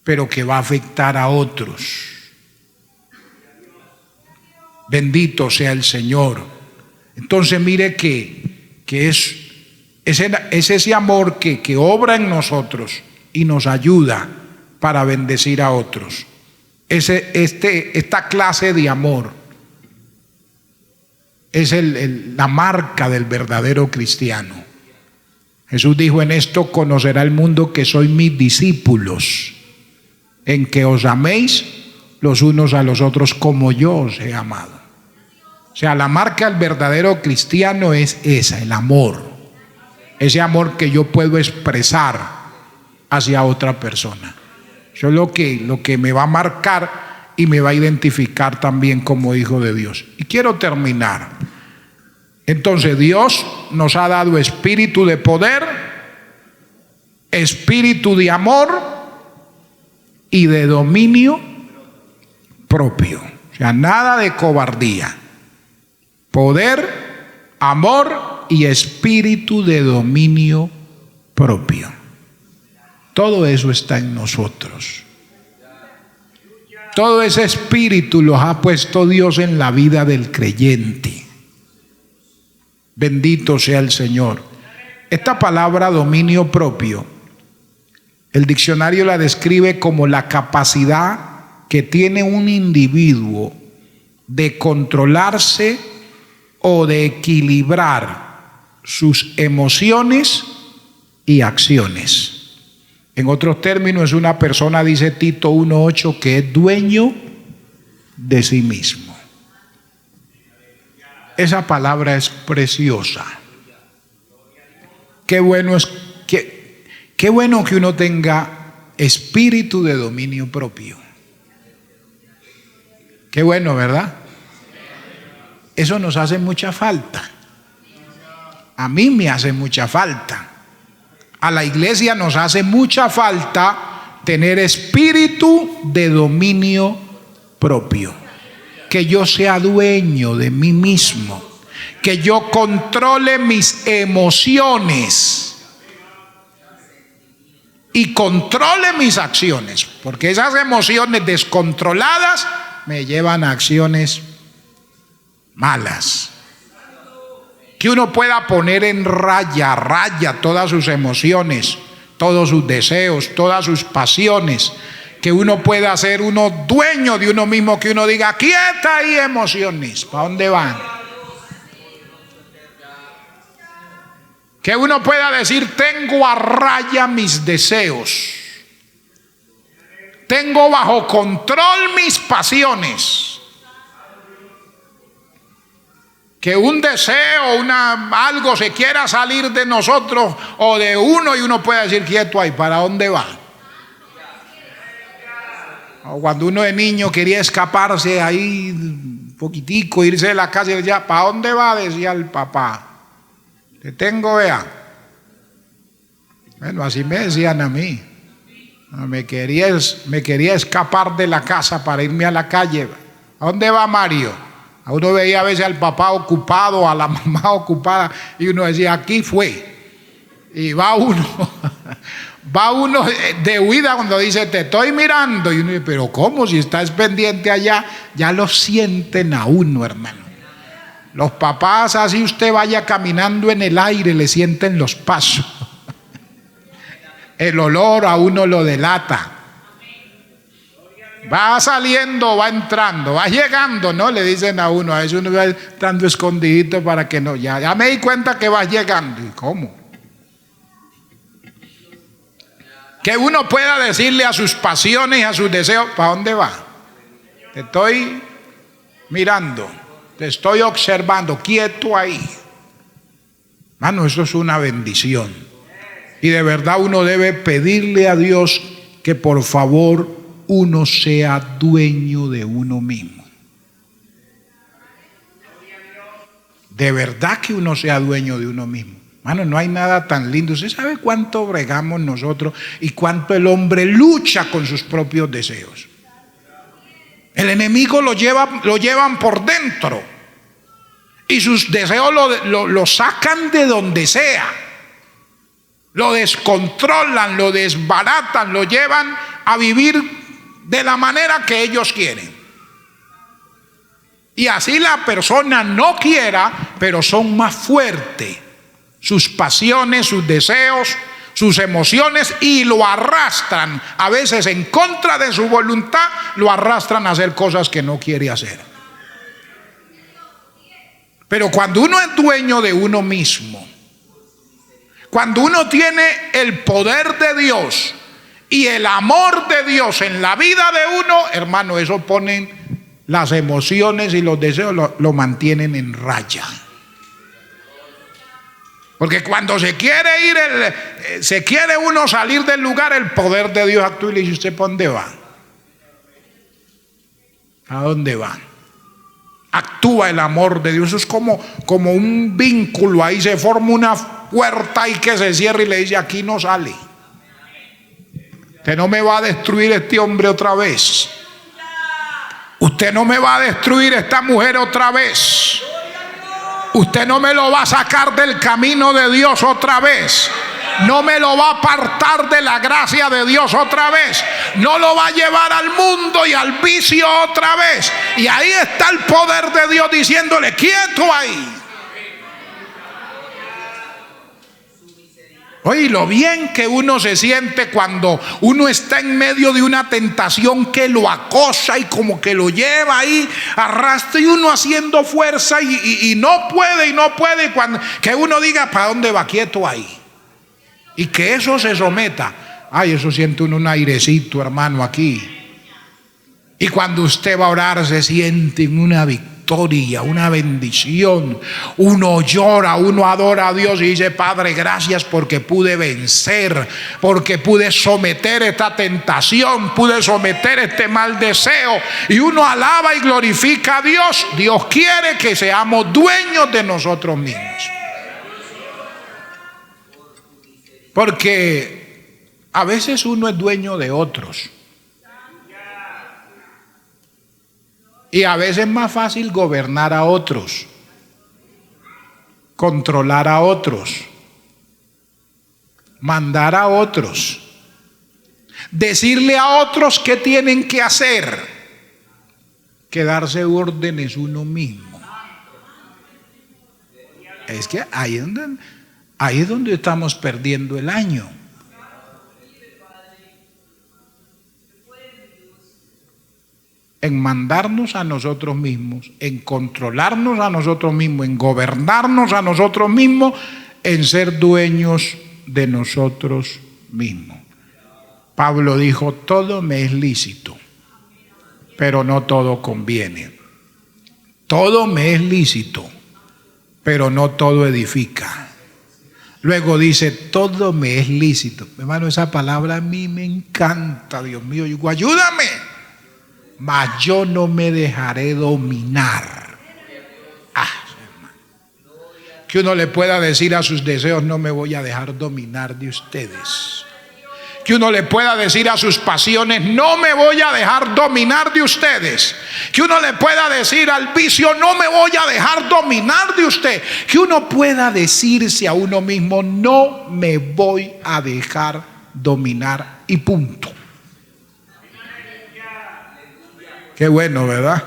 pero que va a afectar a otros. Bendito sea el Señor. Entonces mire que es ese amor que obra en nosotros y nos ayuda para bendecir a otros. Esta clase de amor es la marca del verdadero cristiano. Jesús dijo: en esto conocerá el mundo que sois mis discípulos, en que os améis los unos a los otros como yo os he amado. O sea, la marca del verdadero cristiano es esa, el amor. Ese amor que yo puedo expresar hacia otra persona. Eso es lo que me va a marcar y me va a identificar también como hijo de Dios. Y quiero terminar. Entonces, Dios nos ha dado espíritu de poder, espíritu de amor y de dominio propio. O sea, nada de cobardía. Poder, amor y espíritu de dominio propio. Todo eso está en nosotros. Todo ese espíritu los ha puesto Dios en la vida del creyente. Bendito sea el Señor. Esta palabra dominio propio, el diccionario la describe como la capacidad que tiene un individuo de controlarse o de equilibrar sus emociones y acciones. En otros términos, es una persona, dice Tito 1:8, que es dueño de sí mismo. Esa palabra es preciosa. Qué bueno que uno tenga espíritu de dominio propio. Qué bueno, ¿verdad? Eso nos hace mucha falta. A mí me hace mucha falta. A la iglesia nos hace mucha falta tener espíritu de dominio propio. Que yo sea dueño de mí mismo. Que yo controle mis emociones. Y controle mis acciones. Porque esas emociones descontroladas me llevan a acciones malas. Que uno pueda poner en raya todas sus emociones, todos sus deseos, todas sus pasiones. Que uno pueda ser uno dueño de uno mismo, que uno diga: quieta ahí, emociones, ¿para dónde van? Que uno pueda decir: tengo a raya mis deseos, tengo bajo control mis pasiones. Que un deseo, algo se quiera salir de nosotros o de uno y uno pueda decir: quieto ahí, ¿para dónde va? O cuando uno de niño quería escaparse ahí, poquitico, irse de la casa y decía, ¿para dónde va? Decía el papá. Te tengo, vea. Bueno, así me decían a mí. Me quería escapar de la casa para irme a la calle. ¿A dónde va Mario? A uno veía a veces al papá ocupado, a la mamá ocupada, y uno decía, aquí fue. Y va uno de huida cuando dice, te estoy mirando. Y uno dice, pero ¿cómo? Si estás pendiente allá, ya lo sienten a uno, hermano. Los papás, así usted vaya caminando en el aire, le sienten los pasos. El olor a uno lo delata. Va saliendo, va entrando, va llegando, ¿no? Le dicen a uno, a veces uno va entrando escondidito para que no, ya me di cuenta que vas llegando. ¿Y cómo? Que uno pueda decirle a sus pasiones y a sus deseos, ¿para dónde va? Te estoy mirando, te estoy observando, quieto ahí. Mano, eso es una bendición. Y de verdad uno debe pedirle a Dios que por favor uno sea dueño de uno mismo. De verdad que uno sea dueño de uno mismo. Mano, no hay nada tan lindo. ¿Usted sabe cuánto bregamos nosotros y cuánto el hombre lucha con sus propios deseos? El enemigo lo llevan por dentro y sus deseos lo sacan de donde sea. Lo descontrolan, lo desbaratan, lo llevan a vivir de la manera que ellos quieren. Y así la persona no quiera, pero son más fuertes sus pasiones, sus deseos, sus emociones, y lo arrastran, a veces en contra de su voluntad, lo arrastran a hacer cosas que no quiere hacer. Pero cuando uno es dueño de uno mismo, cuando uno tiene el poder de Dios y el amor de Dios en la vida de uno, hermano, eso ponen las emociones y los deseos, lo mantienen en raya. Porque cuando se quiere uno salir del lugar, el poder de Dios actúa y le dice, ¿usted para dónde va? ¿A dónde va? Actúa el amor de Dios. Eso es como un vínculo, ahí se forma una puerta y que se cierra y le dice, aquí no sale. Usted no me va a destruir este hombre otra vez. Usted no me va a destruir esta mujer otra vez. Usted no me lo va a sacar del camino de Dios otra vez. No me lo va a apartar de la gracia de Dios otra vez. No lo va a llevar al mundo y al vicio otra vez. Y ahí está el poder de Dios diciéndole, quieto ahí. Oye, lo bien que uno se siente cuando uno está en medio de una tentación que lo acosa y como que lo lleva ahí, arrastra, y uno haciendo fuerza y no puede, que uno diga, ¿para dónde va? Quieto ahí. Y que eso se someta. Ay, eso siente uno un airecito, hermano, aquí. Y cuando usted va a orar se siente una victoria, una bendición. Uno llora, uno adora a Dios y dice, Padre, gracias porque pude vencer, porque pude someter esta tentación, pude someter este mal deseo. Y uno alaba y glorifica a Dios. Dios quiere que seamos dueños de nosotros mismos. Porque a veces uno es dueño de otros. Y a veces es más fácil gobernar a otros, controlar a otros, mandar a otros, decirle a otros qué tienen que hacer, que darse órdenes uno mismo. Es que ahí es donde estamos perdiendo el año. En mandarnos a nosotros mismos, en controlarnos a nosotros mismos, en gobernarnos a nosotros mismos, en ser dueños de nosotros mismos. Pablo dijo, todo me es lícito, pero no todo conviene. Todo me es lícito, pero no todo edifica. Luego dice, todo me es lícito. Hermano, esa palabra a mí me encanta, Dios mío. Yo digo, ayúdame. mas yo no me dejaré dominar. Hermano. Que uno le pueda decir a sus deseos: no me voy a dejar dominar de ustedes. Que uno le pueda decir a sus pasiones: no me voy a dejar dominar de ustedes. Que uno le pueda decir al vicio: no me voy a dejar dominar de usted. Que uno pueda decirse a uno mismo: no me voy a dejar dominar, y punto. Qué bueno, ¿verdad?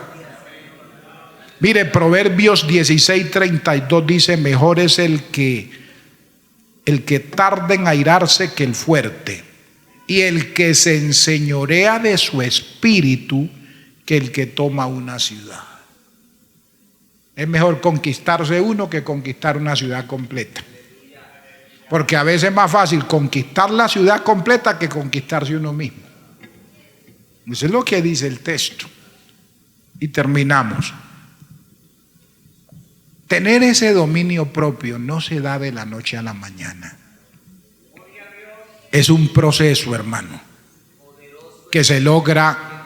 Mire, Proverbios 16:32 dice: mejor es el que tarda en airarse que el fuerte, y el que se enseñorea de su espíritu que el que toma una ciudad. Es mejor conquistarse uno que conquistar una ciudad completa, porque a veces es más fácil conquistar la ciudad completa que conquistarse uno mismo. Eso es lo que dice el texto. Y terminamos. Tener ese dominio propio no se da de la noche a la mañana. Es un proceso, hermano, que se logra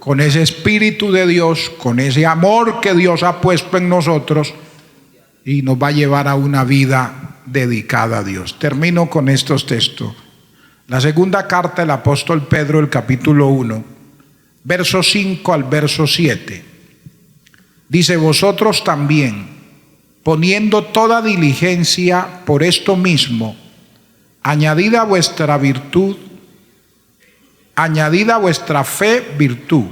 con ese Espíritu de Dios, con ese amor que Dios ha puesto en nosotros, y nos va a llevar a una vida dedicada a Dios. Termino con estos textos. La segunda carta del apóstol Pedro, el capítulo 1, verso 5 al verso 7. Dice: vosotros también, poniendo toda diligencia por esto mismo, añadida a vuestra virtud, añadida a vuestra fe virtud,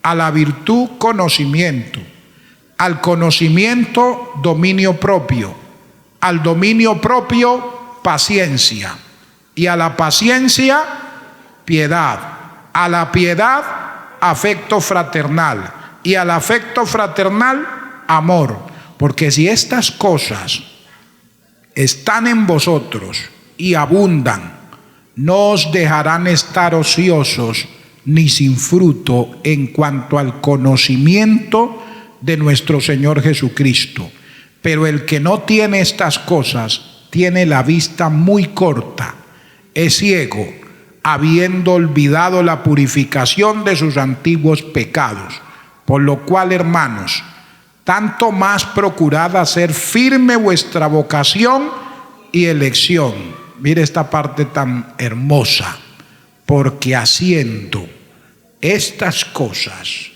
a la virtud conocimiento, al conocimiento dominio propio, al dominio propio paciencia, y a la paciencia piedad, a la piedad afecto fraternal, y al afecto fraternal amor. Porque si estas cosas están en vosotros y abundan, no os dejarán estar ociosos ni sin fruto en cuanto al conocimiento de nuestro Señor Jesucristo. Pero el que no tiene estas cosas tiene la vista muy corta, es ciego, habiendo olvidado la purificación de sus antiguos pecados. Por lo cual, hermanos, tanto más procurad hacer firme vuestra vocación y elección. Mire esta parte tan hermosa: porque haciendo estas cosas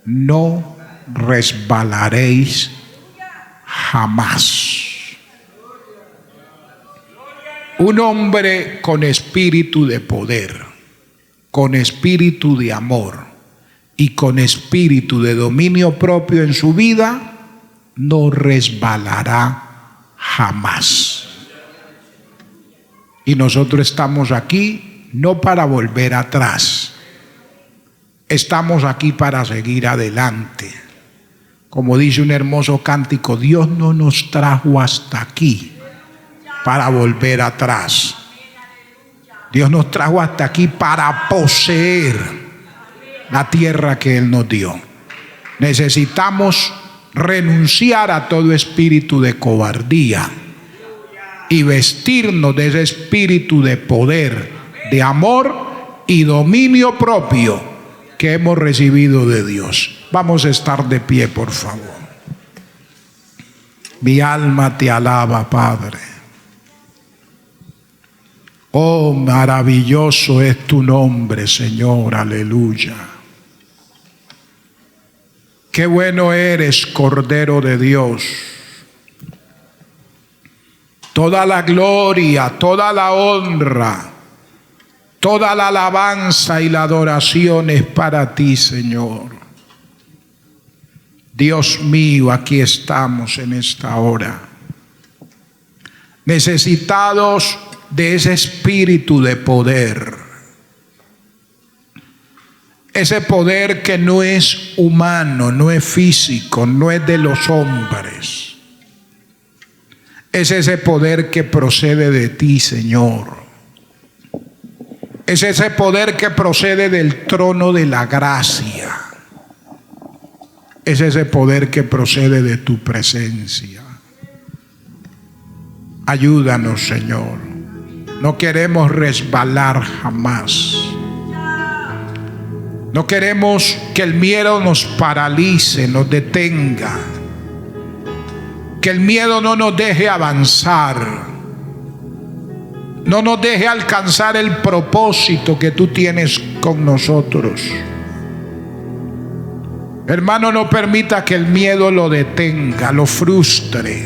no resbalaréis jamás. Un hombre con espíritu de poder, con espíritu de amor y con espíritu de dominio propio en su vida, no resbalará jamás. Y nosotros estamos aquí no para volver atrás, estamos aquí para seguir adelante. Como dice un hermoso cántico: Dios no nos trajo hasta aquí para volver atrás. Dios nos trajo hasta aquí para poseer la tierra que Él nos dio. Necesitamos renunciar a todo espíritu de cobardía y vestirnos de ese espíritu de poder, de amor y dominio propio que hemos recibido de Dios. Vamos a estar de pie, por favor. Mi alma te alaba, Padre. Oh, maravilloso es tu nombre, Señor. Aleluya. Qué bueno eres, Cordero de Dios. Toda la gloria, toda la honra, toda la alabanza y la adoración es para ti, Señor. Dios mío, aquí estamos en esta hora, necesitados de ese espíritu de poder. Ese poder que no es humano, no es físico, no es de los hombres. Es ese poder que procede de ti, Señor. Es ese poder que procede del trono de la gracia. Es ese poder que procede de tu presencia. Ayúdanos, Señor. No queremos resbalar jamás. No queremos que el miedo nos paralice, nos detenga. Que el miedo no nos deje avanzar. No nos deje alcanzar el propósito que tú tienes con nosotros. Hermano, no permita que el miedo lo detenga, lo frustre.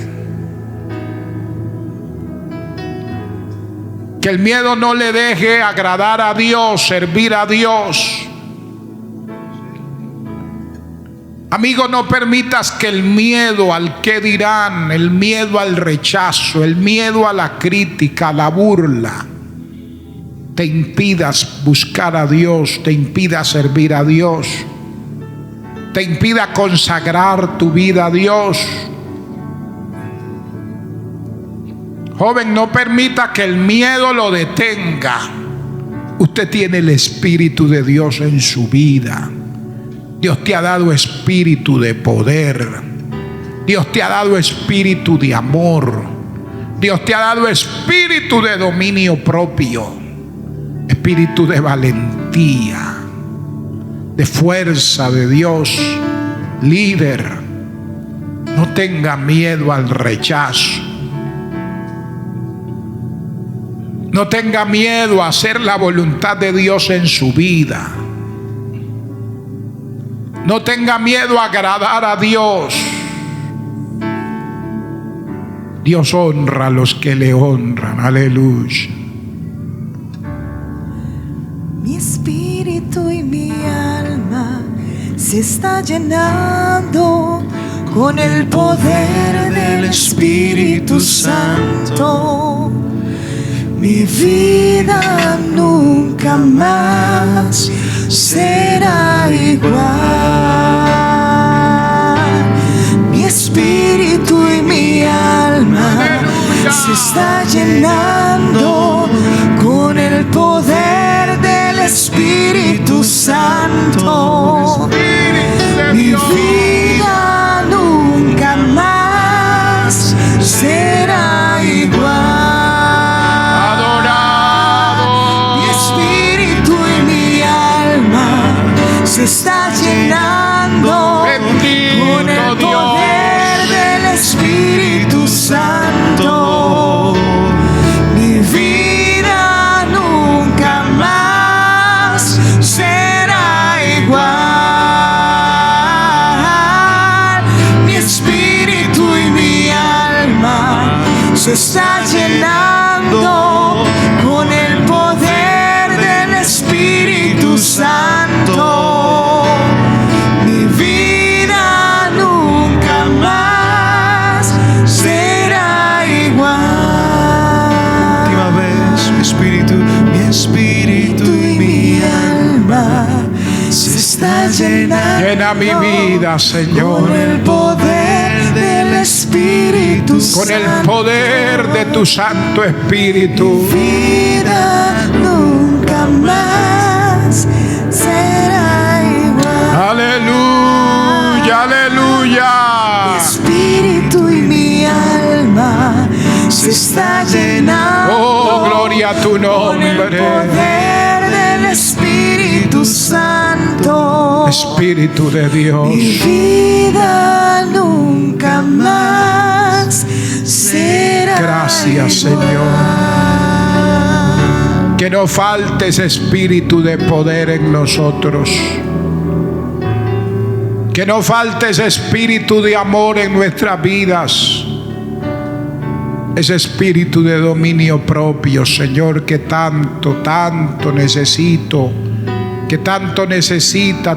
Que el miedo no le deje agradar a Dios, servir a Dios. Amigo, no permitas que el miedo al qué dirán, el miedo al rechazo, el miedo a la crítica, a la burla, te impidas buscar a Dios, te impida servir a Dios, te impida consagrar tu vida a Dios. Joven, no permita que el miedo lo detenga. Usted tiene el Espíritu de Dios en su vida. Dios te ha dado espíritu de poder. Dios te ha dado espíritu de amor. Dios te ha dado espíritu de dominio propio. Espíritu de valentía, de fuerza de Dios. Líder, no tenga miedo al rechazo. No tenga miedo a hacer la voluntad de Dios en su vida. No tenga miedo a agradar a Dios. Dios honra a los que le honran. Aleluya. Mi espíritu y mi alma se está llenando con el poder del Espíritu Santo. Mi vida nunca más será igual. Mi espíritu y mi alma se está llenando con el poder del Espíritu Santo. Mi vida nunca más será igual. Se está llenando con el poder del Espíritu Santo. Mi vida nunca más será igual. Mi espíritu y mi alma se está llenando con el poder del Espíritu Santo. Llena mi vida, Señor, con el poder del Espíritu Santo. Con el poder de tu Santo Espíritu. Mi vida nunca más será igual. Aleluya, aleluya. Mi espíritu y mi alma se está llenando. Oh, gloria a tu nombre. Con el poder del Espíritu Santo. Espíritu de Dios. Mi vida nunca más será Gracias, igual. Señor. Que no falte ese espíritu de poder en nosotros. Que no falte ese espíritu de amor en nuestras vidas. Ese espíritu de dominio propio, Señor, que tanto necesito, que tanto necesita